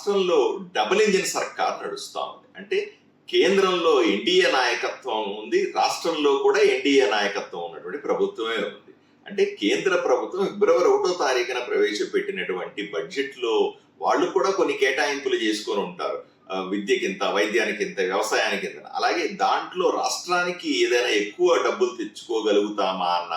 రాష్ట్రంలో double engine సర్కార్ నడుస్తా ఉంది. అంటే కేంద్రంలో ఎన్డీఏ నాయకత్వం ఉంది, రాష్ట్రంలో కూడా ఎన్డీఏ నాయకత్వం ఉన్నటువంటి ప్రభుత్వమే ఉంది. అంటే కేంద్ర ప్రభుత్వం ఫిబ్రవరి 1వ తారీఖున ప్రవేశపెట్టినటువంటి బడ్జెట్ లో వాళ్ళు కూడా కొన్ని కేటాయింపులు చేసుకొని ఉంటారు. విద్యకి ఇంత, వైద్యానికి ఇంత, వ్యవసాయానికి ఇంత. అలాగే దాంట్లో రాష్ట్రానికి ఏదైనా ఎక్కువ డబ్బులు తెచ్చుకోగలుగుతామా అన్న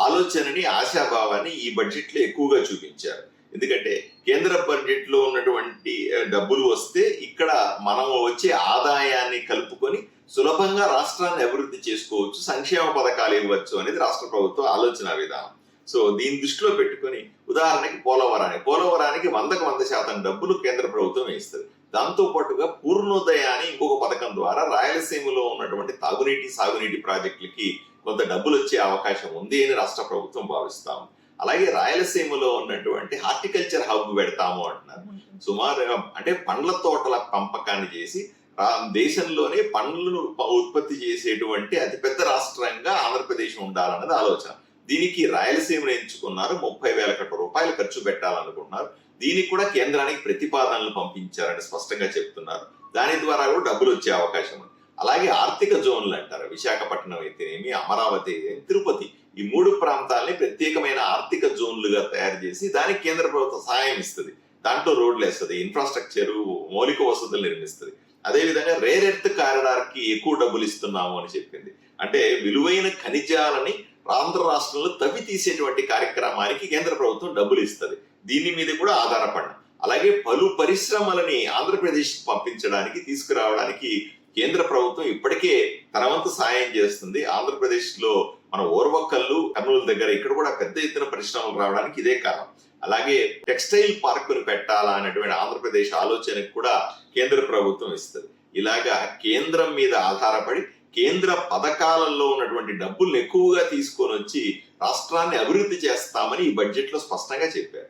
ఆలోచనని, ఆశాభావాన్ని ఈ బడ్జెట్ లో ఎక్కువగా చూపించారు. ఎందుకంటే కేంద్ర బడ్జెట్ లో ఉన్నటువంటి డబ్బులు వస్తే ఇక్కడ మనం వచ్చే ఆదాయాన్ని కలుపుకొని సులభంగా రాష్ట్రాన్ని అభివృద్ధి చేసుకోవచ్చు, సంక్షేమ పథకాలు ఇవ్వచ్చు అనేది రాష్ట్ర ప్రభుత్వం ఆలోచన విధానం. సో దీన్ని దృష్టిలో పెట్టుకుని ఉదాహరణకి పోలవరానికి 100% డబ్బులు కేంద్ర ప్రభుత్వం వేస్తుంది. దాంతో పాటుగా పూర్ణోదయాన్ని ఇంకొక పథకం ద్వారా రాయలసీమలో ఉన్నటువంటి తాగునీటి, సాగునీటి ప్రాజెక్టులకి కొంత డబ్బులు వచ్చే అవకాశం ఉంది అని రాష్ట్ర ప్రభుత్వం భావిస్తాము. అలాగే రాయలసీమలో ఉన్నటువంటి హార్టికల్చర్ హబ్ పెడతాము అంటున్నారు. సుమారుగా అంటే పండ్ల తోటల పెంపకాన్ని చేసి దేశంలోనే పండ్లను ఉత్పత్తి చేసేటువంటి అతిపెద్ద రాష్ట్రంగా ఆంధ్రప్రదేశ్ ఉండాలన్నది ఆలోచన. దీనికి రాయలసీమను ఎంచుకున్నారు. 30,000 కోట్ల రూపాయలు ఖర్చు పెట్టాలనుకుంటున్నారు. దీనికి కూడా కేంద్రానికి ప్రతిపాదనలు పంపించారని స్పష్టంగా చెప్తున్నారు. దాని ద్వారా కూడా డబ్బులు వచ్చే అవకాశం ఉంది. అలాగే ఆర్థిక జోన్లు అంటారు. విశాఖపట్నం అయితేనేమి, అమరావతి అయితేనేమి, తిరుపతి, ఈ 3 ప్రాంతాలని ప్రత్యేకమైన ఆర్థిక జోన్లుగా తయారు చేసి దానికి కేంద్ర ప్రభుత్వం సహాయం ఇస్తుంది. దాంట్లో రోడ్లు వేస్తుంది, ఇన్ఫ్రాస్ట్రక్చర్, మౌలిక వసతులు నిర్మిస్తుంది. అదేవిధంగా రేర్ ఎర్త్ కారిడార్ కి ఎక్కువ డబ్బులు ఇస్తున్నాము అని చెప్పింది. అంటే విలువైన ఖనిజాలని ఆంధ్ర రాష్ట్రంలో తవ్వి తీసేటువంటి కార్యక్రమానికి కేంద్ర ప్రభుత్వం డబ్బులు ఇస్తుంది. దీని మీద కూడా ఆధారపడ్డాం. అలాగే పలు పరిశ్రమలని ఆంధ్రప్రదేశ్ పంపించడానికి, తీసుకురావడానికి కేంద్ర ప్రభుత్వం ఇప్పటికే తన వంతు సాయం చేస్తుంది. ఆంధ్రప్రదేశ్ లో మన ఓర్వకల్లు, కర్నూలు దగ్గర ఇక్కడ కూడా పెద్ద ఎత్తున పరిశ్రమలు రావడానికి ఇదే కారణం. అలాగే టెక్స్టైల్ పార్కును పెట్టాలా అనేటువంటి ఆంధ్రప్రదేశ్ ఆలోచనకు కూడా కేంద్ర ప్రభుత్వం ఇస్తుంది. ఇలాగా కేంద్రం మీద ఆధారపడి కేంద్ర పథకాలలో ఉన్నటువంటి డబ్బుల్ని ఎక్కువగా తీసుకొని వచ్చి రాష్ట్రాన్ని అభివృద్ధి చేస్తామని ఈ బడ్జెట్ లో స్పష్టంగా చెప్పారు.